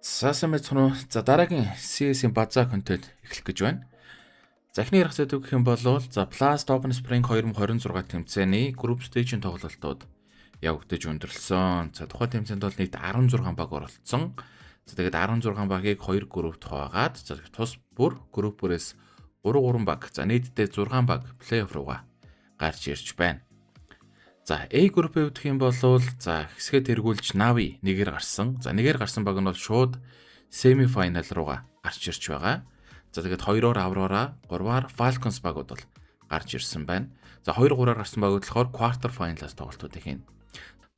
Саасан мэцэн за дараагийн CS-ийн базаа контент эхлэх гэж байна. За эхний ярих зүйл гэх юм бол Blast Open Spring 2026 тэмцээний Group Stage-ийн тоглолтууд явагдаж өндөрлсөн. За тухайн тэмцээнд бол нийт 16 баг оролцсон. За тэгээд 16 багийг 2 группт хуваагаад тус бүр группөрөөс 3 баг. За нийтдээ 6 баг плей-офф руугаа гарч ирж байна. За A группийн хувьд юм бол за хэсгээ тэргүүлж Navi нэгээр гарсан. За нэгээр гарсан баг нь бол шууд semi-final руугаа гарч ирж байгаа. За тэгээд 2-оор Aurora, 3-аар Falcons багууд бол гарч ирсэн байна. За 2-3-аар гарсан багууд болохоор quarter final-аас тоглолтуудыг хийн.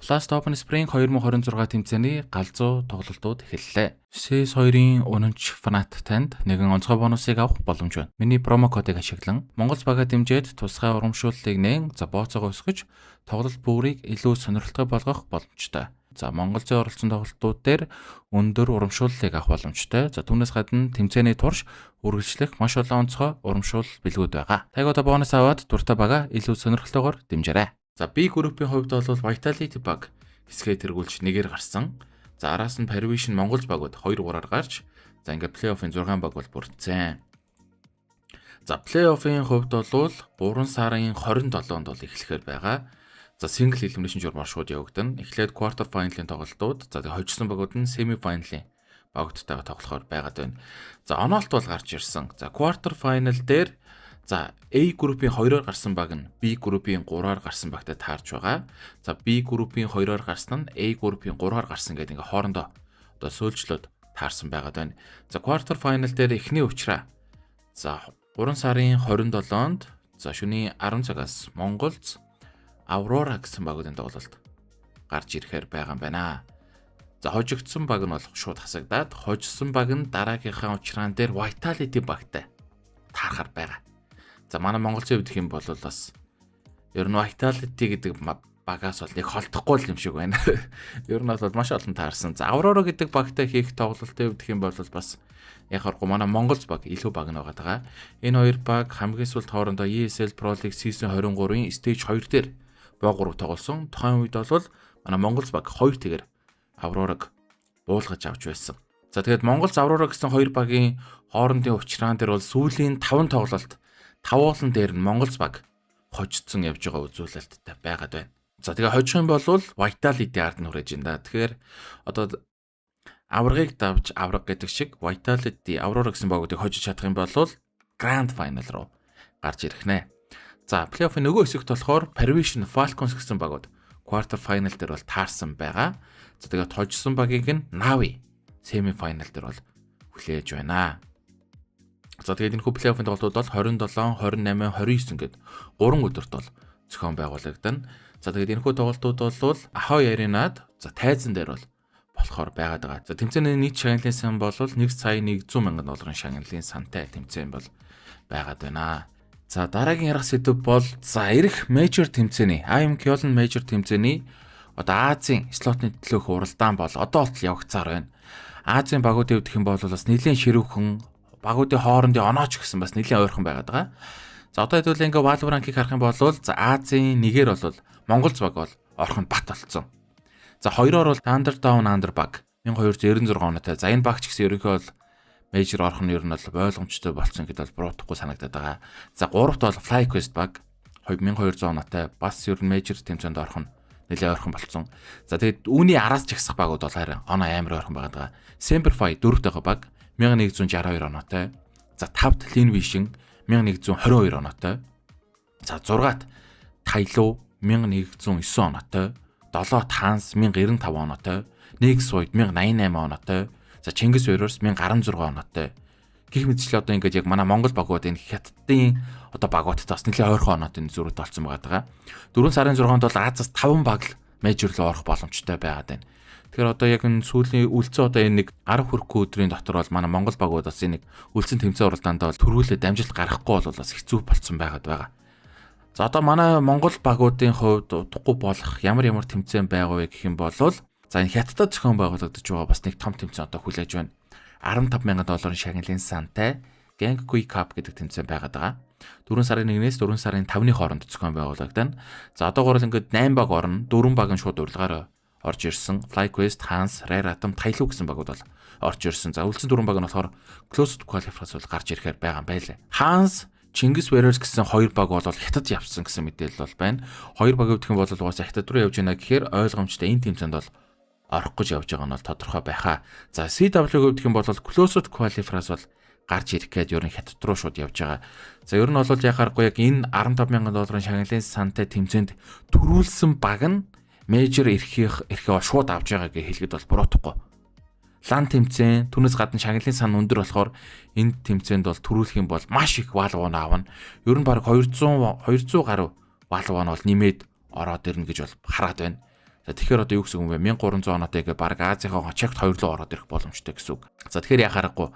Blast Open Spring 2026 тэмцээний галзуу тоглолтууд эхэллээ. CS2-ийн үнэнч Fnatt танд нэгэн онцгой бонусыг авах боломж байна. Миний промо кодыг ашиглан Монгол бага дэмжиж тусгай урамшууллыг нээн за бооцоогоо өсгөж тоглолт бүрийг илүү сонирхолтой болгох боломжтой. За Монгол зүй оролцсон тоглолтууд дээр өндөр урамшууллыг авах боломжтой. За түүнээс гадна тэмцээний турш үргэлжлэх маш олон онцгой урамшуул бэлгүүд байгаа. Таг одоо бонус аваад дуртай бага илүү сонирхолтойгоор дэмжээрэй. За B группийн хувьд бол Vitality баг хэсгээ тэргүүлж нэгээр гарсан. За араас нь Pervision Монгол багууд 2-3-аар гарч за ингээд плей-оффын 6 баг бол бүрдсэн. За плей-оффын хувьд бол 3 сарын 27-нд бол эхлэхээр байгаа. За single elimination журмаар шууд явагдана. Эхлээд quarter final-ын тоглолтууд за хожсон багууд нь semi-final-ын багуудтайгаа тоглохоор байгаад байна. За онолт бол гарч ирсэн. За quarter final дээр за A группийн 2-оор гарсан баг нь B группийн 3-аар гарсан багтай таарч байгаа. За B группийн 2-оор гарсан нь A группийн 3-аар гарсан гэдэг ингээ хоорондоо одоо сөөлжлөд таарсан байгаад байна. За quarter final дээр эхний учраа за 3 сарын 27-нд за шөнийн 10 цагаас Монголд Aurora гэсэн багуудын тоглолт гарч ирэхээр байгаа юм байна. За хожигдсон баг нь бол шууд хасагдаад хожсон баг нь дараагийнхаа учраан дээр Vitality багтай таарахар байгаа. За манай Монгол зүй гэх юм бол бас ер нь Vitality гэдэг багаас бол нэг холдохгүй юм шиг байна. Ер нь бол маш олон таарсан. За Aurora гэдэг багтай хийх тоглолтын хувьд гэх юм бол бас яг харахгүй манай Монгол баг илүү баг нь байгаа. Энэ хоёр баг хамгийн сүүлд хоорондоо ESL Pro League Season 23-ийн Stage 2 дээр боо 3 тоглосон. Тухайн үед бол манай Монгол баг 2 тэгэр Aurora-г буулгаж авч байсан. За тэгээд Монгол Aurora гэсэн хоёр багийн хоорондын учраан дээр бол сүүлийн 5 тоглолт 5 уулан дээр нь Монгол баг хожигдсон явж байгаа үзүүлэлттэй байгаад байна. За тэгээ хожих юм бол Vitality ард нь хүрэж байна да. Тэгэхээр одоо аврагыг давж авраг гэдэг шиг Vitality Aurora гэсэн багуудыг хожиж чадах юм бол Grand Final руу гарч ирэх нэ. За плей-оффын нөгөө хэсэгт болохоор Pervision Falcons гэсэн багууд quarter final дээр бол таарсан байгаа. За тэгээд хожсон багийг нь Navi semi final дээр бол хүлээж байна. За тэгээд энэ хүү плей-оффын тоглолтууд бол 27, 28, 29 гээд 3 өдөрт бол зохион байгуулагдана. За тэгээд энэ хүү тоглолтууд бол Ahoy Arena-д за тайзан дээр бол болохоор байгаад байгаа. За тэмцээний нийт шагналын сан бол 1 сая 100 мянган долларын шагналын сантай тэмцээн бол байгаад байна. За дараагийн ярих сэдв бол за ирэх major тэмцээний IM Kyolen major тэмцээний одоо Азийн слотны төлөөх уралдаан бол одоо болтол явагцаар байна. Азийн багуудын хувьд хэм бол бас нэлийн ширүүхэн багуудын хоорондын онооч гэсэн бас нэлийн ойрхон байгаад байгаа. За одоо хэдүүл ингээ Valorant-ыг харах юм бол за Азийн нэгээр бол Монгол баг бол орхон бат болцсон. За хоёроор бол Underdown Under баг 1296 оноотой. За энэ баг ч гэсэн ерөнхий бол major орох нь ер нь бол ойлгомжтой болсон гэдээ бол буруутахгүй санагдаад байгаа. За гуравт бол FlyQuest баг 2200 оноотой бас ер нь major тэмцээнд орох нь нэлээд ойрхон болцсон. За тэгээд үүний араас жагсах багууд бол харин оноо амар ойрхон байгаа. Semperfi 4-т баг 1162 оноотой. За 5-т Clean Vision 1122 оноотой. За 6-т Tailu 1109 оноотой. 7-т Hans 1095 оноотой. Nextvoid 1088 оноотой. За Чингис Warriors 1016 оноотой. Гэх мэтчлээ одоо ингээд яг манай Монгол багууд энэ хятадын одоо багуудтай бас нэлээд ойрхон оноотой зөрүүт болсон байгаа. 4 сарын 6-нд бол Азаас 5 баг л мейжор руу орох боломжтой байгаад байна. Тэгэхээр одоо яг энэ сүүлийн үлцэн одоо энэ нэг 10 хүрэхгүй өдрийн дотор бол манай Монгол багууд бас энэ нэг үлцэн тэмцээн уралдаанд бол төрүүлээ дамжилт гаргахгүй бол бас хэцүү болцсон байгаад байгаа. За одоо манай Монгол багуудын хувьд утгагүй болох ямар тэмцээн байгаа вэ гэх юм бол за энэ хятадд зохион байгуулагдаж байгаа бас нэг том тэмцээн одоо хүлээж байна. 15 мянган долларын шагналын сантай Gangui Cup гэдэг тэмцээн байгаад байгаа. 4 сарын 1-ээс 4 сарын 5-ны хооронд зохион байгуулагдана. За одоогоор л ингээд 8 баг орно, 4 баг нь шууд урилгаараа орж ирсэн. FlyQuest, Hans, Rare Atom, Tailu гэсэн багууд бол орж ирсэн. За үлдсэн 4 баг нь болохоор Closed Qualifiers бол гарч ирэхээр байгаа юм байлээ. Hans, Чингис Warriors гэсэн 2 баг бол хятад явсан гэсэн мэдээлэл бол байна. 2 баг өвдөх юм бол угаасаа хятад руу явж байна гэхээр ойлгомжтой энэ тэмцээнд бол орох гэж явж байгаа нь бол тодорхой байхаа. За CW-г өвдөх юм бол Closed Qualifiers бол гарч ирэх гээд ер нь хятад руу шууд явж байгаа. За ер нь бол яхааргүй яг энэ $15,000 шагналын сантай тэмцээнд төрүүлсэн баг нь мейжер ирэхээ шууд авч байгаа гэж хэлгээд бол буруутахгүй. Лан тэмцээн түүнээс гадна шагналын сан өндөр болохоор энэ тэмцээнд бол төрүүлэх юм бол маш их вал вон аавна. Ер нь баг 200 гаруй вал вон бол нэмээд ороод ирнэ гэж бол хараад байна. За тэгэхээр одоо юу гэсэн юм бэ? 1300 оноотой гээ баг Азийнхаа чагт 2 руу ороод ирэх боломжтой гэсэн үг. За тэгэхээр яхаарахгүй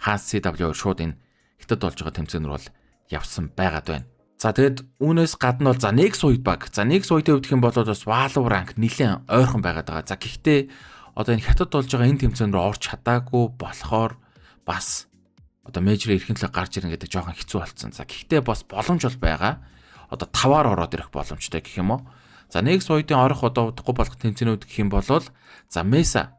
Hans CW шууд энэ хятад болж байгаа тэмцээн рүү бол явсан байгаад байна. За тэгээд үүнээс гадна бол за Next Void баг. За Next Void-ийг өвдөх юм бол бас Valve rank нэлээд ойрхон байгаад байгаа. За гэхдээ одоо энэ хятад болж байгаа энэ тэмцээн рүү орч чадаагүй болохоор бас одоо мейжер ирэхин төлөө гарч ирнэ гэдэг жоохон хэцүү болсон. За гэхдээ бас боломж бол байгаа. Одоо 5-аар ороод ирэх боломжтой гэх юм уу. За Next Void-ийн орох одоо удахгүй болох тэмцээнүүд гэх юм бол за Mesa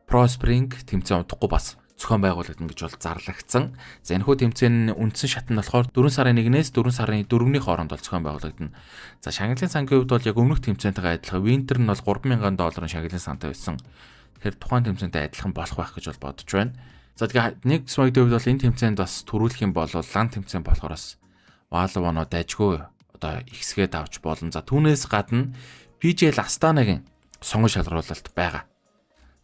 Pro Spring тэмцээн удахгүй бас зохион байгуулагдана гэж бол зарлагдсан. За энэ хүү тэмцээн үндсэн шат нь болохоор 4 сарын 1-ээс 4 сарын 4-ний хооронд бол зохион байгуулагдана. За шагналын сангийн хувьд бол яг өмнөх тэмцээнтэйгээ адилхан. Winter нь бол $3,000 шагналын сантай байсан. Тэгэхээр тухайн тэмцээнтэй адилхан болох байх гэж бол бодож байна. За тэгээ нэг Void-ийн хувьд бол энэ тэмцээнд бас төрүүлэх юм бол лан тэмцээн болохоор бас Valve оноо дайжгүй одоо ихсгээд авч болно. За түүнээс гадна PGL Astana-гийн сонгон шалгаруулалт байгаа.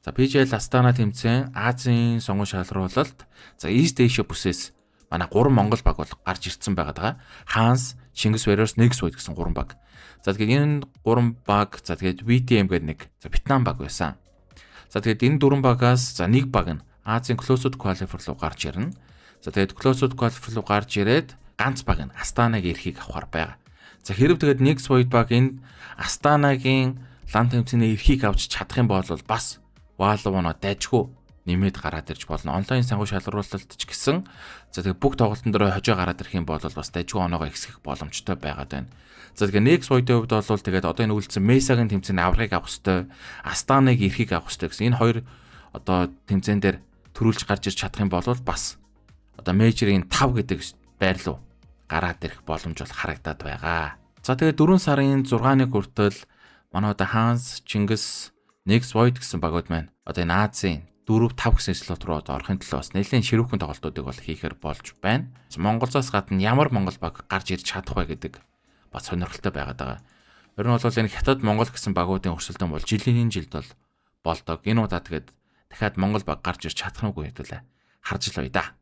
За PGL Astana тэмцээн Азийн сонгон шалгаруулалт за East Asia бүсээс манай 3 Монгол баг бол гарч ирсэн байгаа. Hans, Чингис Warriors, Next Void гэсэн 3 баг. За тэгээд энэ 3 баг за тэгээд VTM гэдэг нэг за Вьетнам баг байсан. За тэгээд энэ 4 багаас за нэг баг нь Азийн Closed Qualifier руу гарч ирнэ. За тэгээд Closed Qualifier руу гарч ирээд ганц баг нь Astana-гийн эрхийг авахар байгаа. За хэрэг тэгээд Next Void баг энэ Astana-гийн лан тэмцээний эрхийг авч чадах юм бол бас Valve оноо дайжгүй нэмээд гараад ирж болно. Онлайн сангуу шалгаруулалт ч гэсэн за тэгээ бүх тоглолтын дээр хожоо гараад ирэх юм бол бас дайжгүй оноогоо ихсэх боломжтой байгаад байна. За тэгээ Next Void-ийн хувьд бол тэгээд одоо энэ үлдсэн Mesa-гийн тэмцээний аврагыг авах хэрэгтэй, Astana-гийн эрхийг авах хэрэгтэй гэсэн энэ хоёр одоо тэмцээн дээр төрүүлж гарч ирж чадах юм бол бас одоо Major-ийн 5 гэдэг байр руу гараад ирэх боломж бол харагдаад байгаа. За тэгээ 4 сарын 6-ны хүртэл манай одоо Hans, Чингис, Next Void гэсэн багууд маань одоо энэ Азийн 4-5 гэсэн слот руу одоо орохын төлөө бас нэлээд ширүүхэн тоглолтуудыг бол хийхээр болж байна. Монголоос гадна ямар Монгол баг гарч ирж чадах вэ гэдэг бас сонирхолтой байгаад байгаа. Ер нь бол энэ хятад Монгол гэсэн багуудын өрсөлдөөн бол жилийн жилд бол болдог. Энэ удаа тэгээд дахиад Монгол баг гарч ирж чадах нүггүй хэвлээ харж л бай да.